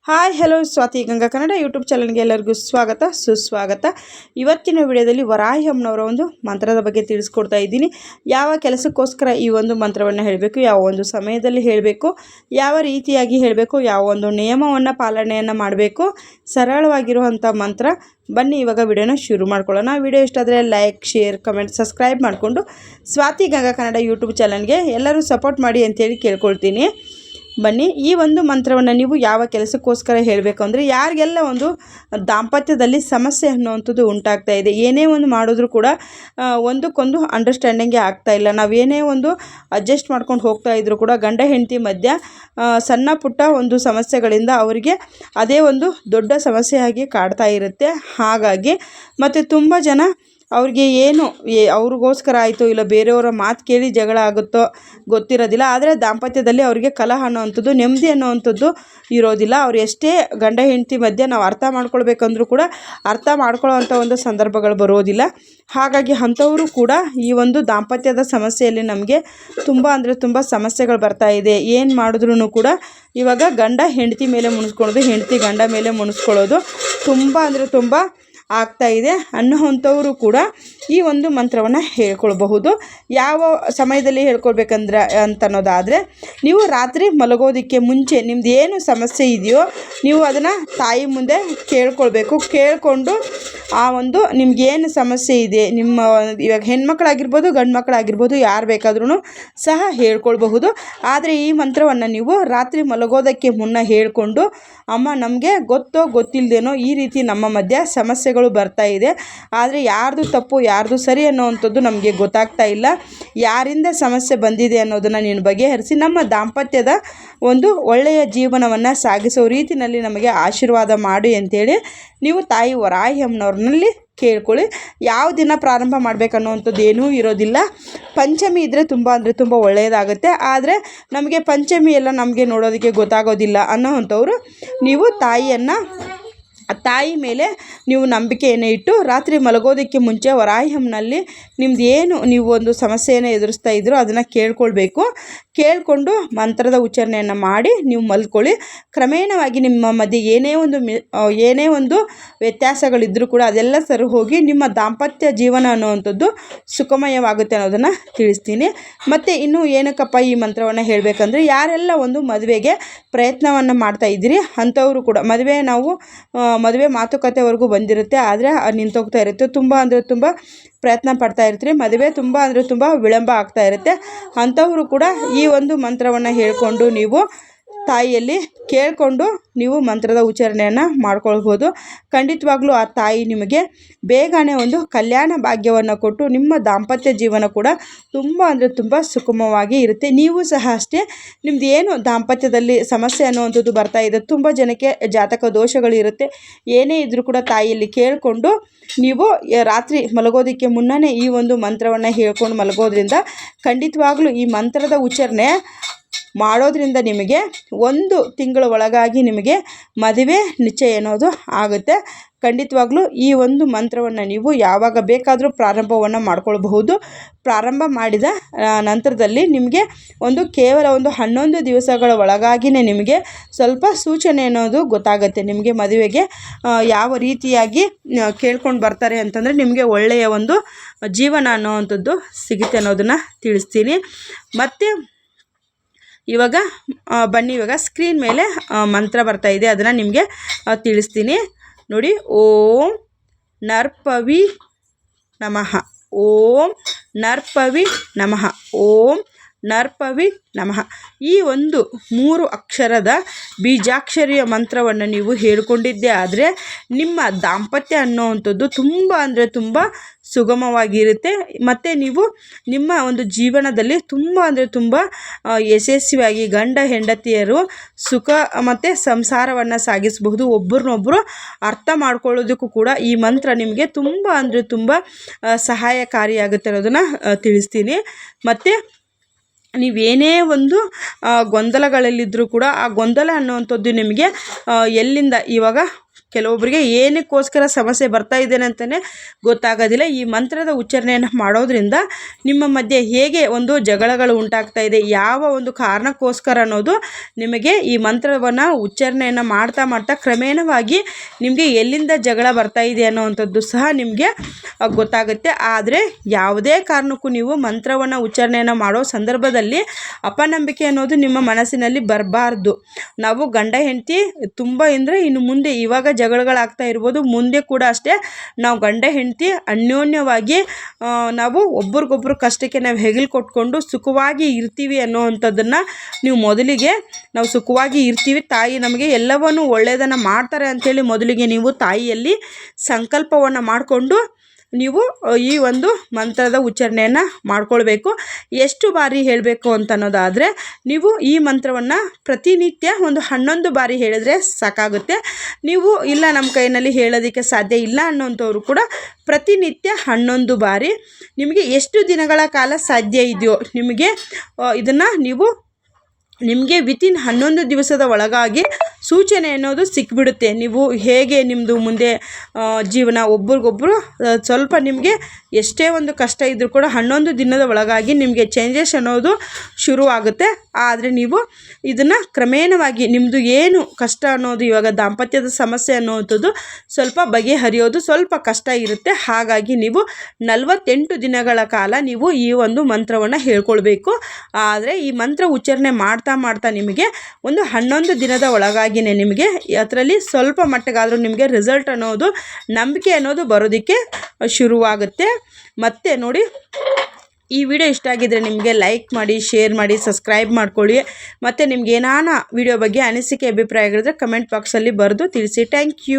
Hi hello Swathi Ganga Kannada YouTube ಚಾನಲ್ಗೆ ಎಲ್ಲರಿಗೂ ಸ್ವಾಗತ ಸುಸ್ವಾಗತ. ಇವತ್ತಿನ ವಿಡಿಯೋದಲ್ಲಿ ವರಾಹಿ ಅಮ್ಮನವರ ಒಂದು ಮಂತ್ರದ ಬಗ್ಗೆ ತಿಳಿಸ್ಕೊಡ್ತಾ ಇದ್ದೀನಿ. ಯಾವ ಕೆಲಸಕ್ಕೋಸ್ಕರ ಈ ಒಂದು ಮಂತ್ರವನ್ನು ಹೇಳಬೇಕು, ಯಾವ ಒಂದು ಸಮಯದಲ್ಲಿ ಹೇಳಬೇಕು, ಯಾವ ರೀತಿಯಾಗಿ ಹೇಳಬೇಕು, ಯಾವ ಒಂದು ನಿಯಮವನ್ನು ಪಾಲನೆಯನ್ನು ಮಾಡಬೇಕು, ಸರಳವಾಗಿರುವಂಥ ಮಂತ್ರ. ಬನ್ನಿ ಇವಾಗ ವಿಡಿಯೋನ ಶುರು ಮಾಡ್ಕೊಳ್ಳೋಣ. ವಿಡಿಯೋ ಇಷ್ಟ ಆದರೆ ಲೈಕ್, ಶೇರ್, ಕಮೆಂಟ್, ಸಬ್ಸ್ಕ್ರೈಬ್ ಮಾಡಿಕೊಂಡು ಸ್ವಾತಿ ಗಂಗಾ ಕನ್ನಡ ಯೂಟ್ಯೂಬ್ ಚಾನಲ್ಗೆ ಎಲ್ಲರೂ ಸಪೋರ್ಟ್ ಮಾಡಿ ಅಂತೇಳಿ ಕೇಳ್ಕೊಳ್ತೀನಿ. ಬನ್ನಿ, ಈ ಒಂದು ಮಂತ್ರವನ್ನು ನೀವು ಯಾವ ಕೆಲಸಕ್ಕೋಸ್ಕರ ಹೇಳಬೇಕು ಅಂದರೆ, ಯಾರಿಗೆಲ್ಲ ಒಂದು ದಾಂಪತ್ಯದಲ್ಲಿ ಸಮಸ್ಯೆ ಅನ್ನುವಂಥದ್ದು ಉಂಟಾಗ್ತಾ ಇದೆ, ಏನೇ ಒಂದು ಮಾಡಿದ್ರೂ ಕೂಡ ಒಂದಕ್ಕೊಂದು ಅಂಡರ್ಸ್ಟ್ಯಾಂಡಿಂಗೇ ಆಗ್ತಾ ಇಲ್ಲ. ನಾವೇನೇ ಒಂದು ಅಡ್ಜಸ್ಟ್ ಮಾಡ್ಕೊಂಡು ಹೋಗ್ತಾ ಇದ್ರೂ ಕೂಡ ಗಂಡ ಹೆಂಡತಿ ಮಧ್ಯ ಸಣ್ಣ ಪುಟ್ಟ ಒಂದು ಸಮಸ್ಯೆಗಳಿಂದ ಅವರಿಗೆ ಅದೇ ಒಂದು ದೊಡ್ಡ ಸಮಸ್ಯೆಯಾಗಿ ಕಾಡ್ತಾ ಇರುತ್ತೆ. ಹಾಗಾಗಿ ಮತ್ತು ತುಂಬ ಜನ ಅವ್ರಿಗೆ ಏನು ಅವ್ರಿಗೋಸ್ಕರ ಆಯಿತು ಇಲ್ಲ ಬೇರೆಯವರ ಮಾತು ಕೇಳಿ ಜಗಳ ಆಗುತ್ತೋ ಗೊತ್ತಿರೋದಿಲ್ಲ. ಆದರೆ ದಾಂಪತ್ಯದಲ್ಲಿ ಅವರಿಗೆ ಕಲಹ ಅನ್ನೋವಂಥದ್ದು, ನೆಮ್ಮದಿ ಅನ್ನೋವಂಥದ್ದು ಇರೋದಿಲ್ಲ. ಅವ್ರು ಎಷ್ಟೇ ಗಂಡ ಹೆಂಡತಿ ಮಧ್ಯೆ ನಾವು ಅರ್ಥ ಮಾಡ್ಕೊಳ್ಬೇಕಂದ್ರೂ ಕೂಡ ಅರ್ಥ ಮಾಡ್ಕೊಳ್ಳೋವಂಥ ಒಂದು ಸಂದರ್ಭಗಳು ಬರೋದಿಲ್ಲ. ಹಾಗಾಗಿ ಅಂಥವರು ಕೂಡ ಈ ಒಂದು ದಾಂಪತ್ಯದ ಸಮಸ್ಯೆಯಲ್ಲಿ ನಮಗೆ ತುಂಬ ಅಂದರೆ ತುಂಬ ಸಮಸ್ಯೆಗಳು ಬರ್ತಾ ಇದೆ. ಏನು ಮಾಡಿದ್ರೂ ಕೂಡ ಇವಾಗ ಗಂಡ ಹೆಂಡತಿ ಮೇಲೆ ಮುನಿಸ್ಕೊಳ್ಳೋದು, ಹೆಂಡತಿ ಗಂಡ ಮೇಲೆ ಮುನಿಸ್ಕೊಳ್ಳೋದು ತುಂಬ ಅಂದರೆ ತುಂಬ ಆಗ್ತಾಯಿದೆ ಅನ್ನೋವಂಥವರು ಕೂಡ ಈ ಒಂದು ಮಂತ್ರವನ್ನು ಹೇಳ್ಕೊಳ್ಬಹುದು. ಯಾವ ಸಮಯದಲ್ಲಿ ಹೇಳ್ಕೊಳ್ಬೇಕಂದ್ರೆ ಅನ್ನೋದಾದರೆ, ನೀವು ರಾತ್ರಿ ಮಲಗೋದಕ್ಕೆ ಮುಂಚೆ ನಿಮ್ದು ಏನು ಸಮಸ್ಯೆ ಇದೆಯೋ ನೀವು ಅದನ್ನು ತಾಯಿ ಮುಂದೆ ಕೇಳ್ಕೊಳ್ಬೇಕು. ಕೇಳಿಕೊಂಡು ಆ ಒಂದು ನಿಮಗೇನು ಸಮಸ್ಯೆ ಇದೆ, ನಿಮ್ಮ ಇವಾಗ ಹೆಣ್ಮಕ್ಳಾಗಿರ್ಬೋದು ಗಂಡು ಮಕ್ಕಳಾಗಿರ್ಬೋದು ಯಾರು ಬೇಕಾದ್ರೂ ಸಹ ಹೇಳ್ಕೊಳ್ಬಹುದು. ಆದರೆ ಈ ಮಂತ್ರವನ್ನು ನೀವು ರಾತ್ರಿ ಮಲಗೋದಕ್ಕೆ ಮುನ್ನ ಹೇಳಿಕೊಂಡು, ಅಮ್ಮ ನಮಗೆ ಗೊತ್ತೋ ಗೊತ್ತಿಲ್ಲದೇನೋ ಈ ರೀತಿ ನಮ್ಮ ಮಧ್ಯೆ ಸಮಸ್ಯೆಗಳು ಬರ್ತಾ ಇದೆ, ಆದರೆ ಯಾರ್ದು ತಪ್ಪು ಯಾರ್ದು ಸರಿ ಅನ್ನೋವಂಥದ್ದು ನಮಗೆ ಗೊತ್ತಾಗ್ತಾ ಇಲ್ಲ, ಯಾರಿಂದ ಸಮಸ್ಯೆ ಬಂದಿದೆ ಅನ್ನೋದನ್ನು ನೀನು ಬಗೆಹರಿಸಿ ನಮ್ಮ ದಾಂಪತ್ಯದ ಒಂದು ಒಳ್ಳೆಯ ಜೀವನವನ್ನು ಸಾಗಿಸೋ ರೀತಿಯಲ್ಲಿ ನಮಗೆ ಆಶೀರ್ವಾದ ಮಾಡಿ ಅಂತೇಳಿ ನೀವು ತಾಯಿ ವರಾಹಿ ಅಮ್ಮನವ್ರನ್ನಲ್ಲಿ ಕೇಳ್ಕೊಳ್ಳಿ. ಯಾವ ದಿನ ಪ್ರಾರಂಭ ಮಾಡಬೇಕನ್ನೋವಂಥದ್ದು ಏನೂ ಇರೋದಿಲ್ಲ. ಪಂಚಮಿ ಇದ್ದರೆ ತುಂಬ ಅಂದರೆ ತುಂಬ ಒಳ್ಳೆಯದಾಗುತ್ತೆ. ಆದರೆ ನಮಗೆ ಪಂಚಮಿ ಎಲ್ಲ ನಮಗೆ ನೋಡೋದಕ್ಕೆ ಗೊತ್ತಾಗೋದಿಲ್ಲ ಅನ್ನೋವಂಥವ್ರು ನೀವು ತಾಯಿ ಮೇಲೆ ನೀವು ನಂಬಿಕೆಯನ್ನು ಇಟ್ಟು ರಾತ್ರಿ ಮಲಗೋದಕ್ಕೆ ಮುಂಚೆ ವರಾಹಿ ಅಮ್ಮನಲ್ಲಿ ನಿಮ್ದು ಏನು ನೀವು ಒಂದು ಸಮಸ್ಯೆಯನ್ನು ಎದುರಿಸ್ತಾ ಇದ್ದರೂ ಅದನ್ನು ಕೇಳ್ಕೊಳ್ಬೇಕು. ಕೇಳಿಕೊಂಡು ಮಂತ್ರದ ಉಚ್ಚಾರಣೆಯನ್ನು ಮಾಡಿ ನೀವು ಮಲ್ಕೊಳ್ಳಿ. ಕ್ರಮೇಣವಾಗಿ ನಿಮ್ಮ ಮಧ್ಯೆ ಏನೇ ಒಂದು ವ್ಯತ್ಯಾಸಗಳಿದ್ದರೂ ಕೂಡ ಅದೆಲ್ಲ ಸರಿ ಹೋಗಿ ನಿಮ್ಮ ದಾಂಪತ್ಯ ಜೀವನ ಅನ್ನುವಂಥದ್ದು ಸುಖಮಯವಾಗುತ್ತೆ ಅನ್ನೋದನ್ನು ತಿಳಿಸ್ತೀನಿ. ಮತ್ತು ಇನ್ನೂ ಏನಕ್ಕಪ್ಪ ಈ ಮಂತ್ರವನ್ನು ಹೇಳಬೇಕಂದ್ರೆ, ಯಾರೆಲ್ಲ ಒಂದು ಮದುವೆಗೆ ಪ್ರಯತ್ನವನ್ನು ಮಾಡ್ತಾ ಇದ್ದೀರಿ ಅಂಥವರು ಕೂಡ ಮದುವೆ ಮಾತುಕತೆವರೆಗೂ ಬಂದಿರುತ್ತೆ, ಆದರೆ ನಿಂತೋಗ್ತಾ ಇರುತ್ತೆ. ತುಂಬ ಅಂದರೆ ತುಂಬ ಪ್ರಯತ್ನ ಪಡ್ತಾ ಇರ್ತೀರಿ, ಮದುವೆ ತುಂಬ ಅಂದರೆ ತುಂಬ ವಿಳಂಬ ಆಗ್ತಾ ಇರುತ್ತೆ. ಅಂಥವರು ಕೂಡ ಈ ಒಂದು ಮಂತ್ರವನ್ನು ಹೇಳಿಕೊಂಡು ನೀವು ತಾಯಿಯಲ್ಲಿ ಕೇಳಿಕೊಂಡು ನೀವು ಮಂತ್ರದ ಉಚ್ಚಾರಣೆಯನ್ನು ಮಾಡ್ಕೊಳ್ಬೋದು. ಖಂಡಿತವಾಗ್ಲೂ ಆ ತಾಯಿ ನಿಮಗೆ ಬೇಗನೆ ಒಂದು ಕಲ್ಯಾಣ ಭಾಗ್ಯವನ್ನು ಕೊಟ್ಟು ನಿಮ್ಮ ದಾಂಪತ್ಯ ಜೀವನ ಕೂಡ ತುಂಬ ಅಂದರೆ ತುಂಬ ಸುಗಮವಾಗಿ ಇರುತ್ತೆ. ನೀವು ಸಹ ಅಷ್ಟೇ, ನಿಮ್ಮದು ಏನು ದಾಂಪತ್ಯದಲ್ಲಿ ಸಮಸ್ಯೆ ಅನ್ನುವಂಥದ್ದು ಬರ್ತಾ ಇದೆ, ತುಂಬ ಜನಕ್ಕೆ ಜಾತಕ ದೋಷಗಳಿರುತ್ತೆ, ಏನೇ ಇದ್ದರೂ ಕೂಡ ತಾಯಿಯಲ್ಲಿ ಕೇಳಿಕೊಂಡು ನೀವು ರಾತ್ರಿ ಮಲಗೋದಕ್ಕೆ ಮುನ್ನನೇ ಈ ಒಂದು ಮಂತ್ರವನ್ನು ಹೇಳ್ಕೊಂಡು ಮಲಗೋದ್ರಿಂದ ಖಂಡಿತವಾಗ್ಲೂ ಈ ಮಂತ್ರದ ಉಚ್ಚಾರಣೆ ಮಾಡೋದ್ರಿಂದ ನಿಮಗೆ 1 ತಿಂಗಳ ಒಳಗಾಗಿ ನಿಮಗೆ ಮದುವೆ ನಿಶ್ಚಯ ಅನ್ನೋದು ಆಗುತ್ತೆ. ಖಂಡಿತವಾಗ್ಲೂ ಈ ಒಂದು ಮಂತ್ರವನ್ನು ನೀವು ಯಾವಾಗ ಬೇಕಾದರೂ ಪ್ರಾರಂಭವನ್ನು ಮಾಡ್ಕೊಳ್ಬಹುದು. ಪ್ರಾರಂಭ ಮಾಡಿದ ನಂತರದಲ್ಲಿ ನಿಮಗೆ ಕೇವಲ 11 ದಿವಸಗಳ ಒಳಗಾಗಿಯೇ ನಿಮಗೆ ಸ್ವಲ್ಪ ಸೂಚನೆ ಅನ್ನೋದು ಗೊತ್ತಾಗುತ್ತೆ. ನಿಮಗೆ ಮದುವೆಗೆ ಯಾವ ರೀತಿಯಾಗಿ ಕೇಳ್ಕೊಂಡು ಬರ್ತಾರೆ ಅಂತಂದರೆ ನಿಮಗೆ ಒಳ್ಳೆಯ ಒಂದು ಜೀವನ ಅನ್ನೋವಂಥದ್ದು ಸಿಗುತ್ತೆ ಅನ್ನೋದನ್ನು ತಿಳಿಸ್ತೀನಿ. ಮತ್ತು ಇವಾಗ ಬನ್ನಿ, ಇವಾಗ ಸ್ಕ್ರೀನ್ ಮೇಲೆ ಮಂತ್ರ ಬರ್ತಾ ಇದೆ, ಅದನ್ನು ನಿಮಗೆ ತಿಳಿಸ್ತೀನಿ ನೋಡಿ. ಓಂ ನರ್ಪವಿ ನಮಃ, ಓಂ ನರ್ಪವಿ ನಮಃ, ಓಂ ನರ್ಪವಿ ನಮಃ. ಈ ಒಂದು 3 ಅಕ್ಷರದ ಬೀಜಾಕ್ಷರಿಯ ಮಂತ್ರವನ್ನು ನೀವು ಹೇಳಿಕೊಂಡಿದ್ದೇ ಆದರೆ ನಿಮ್ಮ ದಾಂಪತ್ಯ ಅನ್ನೋವಂಥದ್ದು ತುಂಬ ಅಂದರೆ ತುಂಬ ಸುಗಮವಾಗಿರುತ್ತೆ. ಮತ್ತು ನೀವು ನಿಮ್ಮ ಒಂದು ಜೀವನದಲ್ಲಿ ತುಂಬ ಅಂದರೆ ತುಂಬ ಯಶಸ್ವಿಯಾಗಿ ಗಂಡ ಹೆಂಡತಿಯರು ಸುಖ ಮತ್ತು ಸಂಸಾರವನ್ನು ಸಾಗಿಸಬಹುದು. ಒಬ್ಬರನ್ನೊಬ್ಬರು ಅರ್ಥ ಮಾಡ್ಕೊಳ್ಳೋದಕ್ಕೂ ಕೂಡ ಈ ಮಂತ್ರ ನಿಮಗೆ ತುಂಬ ಅಂದರೆ ತುಂಬ ಸಹಾಯಕಾರಿಯಾಗುತ್ತೆ ಅನ್ನೋದನ್ನು ತಿಳಿಸ್ತೀನಿ. ಮತ್ತು ನೀವೇನೇ ಒಂದು ಗೊಂದಲಗಳಲ್ಲಿದ್ದರೂ ಕೂಡ ಆ ಗೊಂದಲ ಅನ್ನುವಂಥದ್ದು ನಿಮಗೆ ಎಲ್ಲಿಂದ ಇವಾಗ ಕೆಲವೊಬ್ಬರಿಗೆ ಏನಕ್ಕೋಸ್ಕರ ಸಮಸ್ಯೆ ಬರ್ತಾ ಇದ್ದೇನೆ ಅಂತಲೇ ಗೊತ್ತಾಗೋದಿಲ್ಲ. ಈ ಮಂತ್ರದ ಉಚ್ಚಾರಣೆಯನ್ನು ಮಾಡೋದ್ರಿಂದ ನಿಮ್ಮ ಮಧ್ಯೆ ಹೇಗೆ ಒಂದು ಜಗಳಗಳು ಉಂಟಾಗ್ತಾ ಇದೆ, ಯಾವ ಒಂದು ಕಾರಣಕ್ಕೋಸ್ಕರ ಅನ್ನೋದು ನಿಮಗೆ ಈ ಮಂತ್ರವನ್ನು ಉಚ್ಚಾರಣೆಯನ್ನು ಮಾಡ್ತಾ ಮಾಡ್ತಾ ಕ್ರಮೇಣವಾಗಿ ನಿಮಗೆ ಎಲ್ಲಿಂದ ಜಗಳ ಬರ್ತಾ ಇದೆ ಅನ್ನೋವಂಥದ್ದು ಸಹ ನಿಮಗೆ ಗೊತ್ತಾಗುತ್ತೆ. ಆದರೆ ಯಾವುದೇ ಕಾರಣಕ್ಕೂ ನೀವು ಮಂತ್ರವನ್ನು ಉಚ್ಚಾರಣೆಯನ್ನು ಮಾಡೋ ಸಂದರ್ಭದಲ್ಲಿ ಅಪನಂಬಿಕೆ ಅನ್ನೋದು ನಿಮ್ಮ ಮನಸ್ಸಿನಲ್ಲಿ ಬರಬಾರ್ದು. ನಾವು ಗಂಡ ಹೆಂಡತಿ ತುಂಬ ಅಂದರೆ ಇನ್ನು ಮುಂದೆ ಇವಾಗ ಜಗಳಗಳಾಗ್ತಾ ಇರ್ಬೋದು, ಮುಂದೆ ಕೂಡ ಅಷ್ಟೇ ನಾವು ಗಂಡ ಹೆಂಡತಿ ಅನ್ಯೋನ್ಯವಾಗಿ ನಾವು ಒಬ್ರಿಗೊಬ್ರು ಕಷ್ಟಕ್ಕೆ ನಾವು ಹೆಗಲು ಕೊಟ್ಕೊಂಡು ಸುಖವಾಗಿ ಇರ್ತೀವಿ ಅನ್ನೋವಂಥದ್ದನ್ನು ನೀವು ಮೊದಲಿಗೆ ನಾವು ಸುಖವಾಗಿ ಇರ್ತೀವಿ, ತಾಯಿ ನಮಗೆ ಎಲ್ಲವನ್ನೂ ಒಳ್ಳೆಯದನ್ನು ಮಾಡ್ತಾರೆ ಅಂಥೇಳಿ ಮೊದಲಿಗೆ ನೀವು ತಾಯಿಯಲ್ಲಿ ಸಂಕಲ್ಪವನ್ನು ಮಾಡಿಕೊಂಡು ನೀವು ಈ ಒಂದು ಮಂತ್ರದ ಉಚ್ಚಾರಣೆಯನ್ನು ಮಾಡ್ಕೊಳ್ಬೇಕು. ಎಷ್ಟು ಬಾರಿ ಹೇಳಬೇಕು ಅಂತ ಅನ್ನೋದಾದರೆ ನೀವು ಈ ಮಂತ್ರವನ್ನು ಪ್ರತಿನಿತ್ಯ ಒಂದು 11 ಬಾರಿ ಹೇಳಿದ್ರೆ ಸಾಕಾಗುತ್ತೆ. ನೀವು ಇಲ್ಲ ನಮ್ಮ ಕೈಯಲ್ಲಿ ಹೇಳೋದಕ್ಕೆ ಸಾಧ್ಯ ಇಲ್ಲ ಅನ್ನೋಂಥವ್ರು ಕೂಡ ಪ್ರತಿನಿತ್ಯ 11 ಬಾರಿ ನಿಮಗೆ ಎಷ್ಟು ದಿನಗಳ ಕಾಲ ಸಾಧ್ಯ ಇದೆಯೋ ಇದನ್ನು ನಿಮಗೆ ವಿತಿನ್ 11 ದಿವಸದ ಒಳಗಾಗಿ ಸೂಚನೆ ಅನ್ನೋದು ಸಿಕ್ಬಿಡುತ್ತೆ. ನೀವು ಹೇಗೆ ನಿಮ್ಮದು ಮುಂದೆ ಜೀವನ ಒಬ್ರಿಗೊಬ್ಬರು ಸ್ವಲ್ಪ ನಿಮಗೆ ಎಷ್ಟೇ ಒಂದು ಕಷ್ಟ ಇದ್ದರೂ ಕೂಡ 11 ದಿನದ ಒಳಗಾಗಿ ನಿಮಗೆ ಚೇಂಜಸ್ ಅನ್ನೋದು ಶುರುವಾಗುತ್ತೆ. ಆದರೆ ನೀವು ಇದನ್ನು ಕ್ರಮೇಣವಾಗಿ ನಿಮ್ಮದು ಏನು ಕಷ್ಟ ಅನ್ನೋದು ಇವಾಗ ದಾಂಪತ್ಯದ ಸಮಸ್ಯೆ ಅನ್ನೋವಂಥದ್ದು ಸ್ವಲ್ಪ ಬಗೆಹರಿಯೋದು ಸ್ವಲ್ಪ ಕಷ್ಟ ಇರುತ್ತೆ. ಹಾಗಾಗಿ ನೀವು 48 ದಿನಗಳ ಕಾಲ ನೀವು ಈ ಒಂದು ಮಂತ್ರವನ್ನು ಹೇಳ್ಕೊಳ್ಬೇಕು. ಆದರೆ ಈ ಮಂತ್ರ ಉಚ್ಚಾರಣೆ ಮಾಡ್ತಾ ನಿಮಗೆ ಒಂದು 11 ದಿನದ ಒಳಗಾಗಿಯೇ ನಿಮಗೆ ಅದರಲ್ಲಿ ಸ್ವಲ್ಪ ಮಟ್ಟಿಗಾದರೂ ನಿಮಗೆ ರಿಸಲ್ಟ್ ಅನ್ನೋದು ನಂಬಿಕೆ ಅನ್ನೋದು ಬರೋದಕ್ಕೆ ಶುರುವಾಗುತ್ತೆ. ಮತ್ತು ನೋಡಿ, ಈ ವಿಡಿಯೋ ಇಷ್ಟ ಆಗಿದ್ದರೆ ನಿಮಗೆ ಲೈಕ್ ಮಾಡಿ, ಶೇರ್ ಮಾಡಿ, ಸಬ್ಸ್ಕ್ರೈಬ್ ಮಾಡ್ಕೊಳ್ಳಿ. ಮತ್ತು ನಿಮ್ಗೆ ಏನಾನ ವಿಡಿಯೋ ಬಗ್ಗೆ ಅನಿಸಿಕೆ ಅಭಿಪ್ರಾಯಗಳಿದ್ರೆ ಕಮೆಂಟ್ ಬಾಕ್ಸಲ್ಲಿ ಬರೆದು ತಿಳಿಸಿ. Thank you.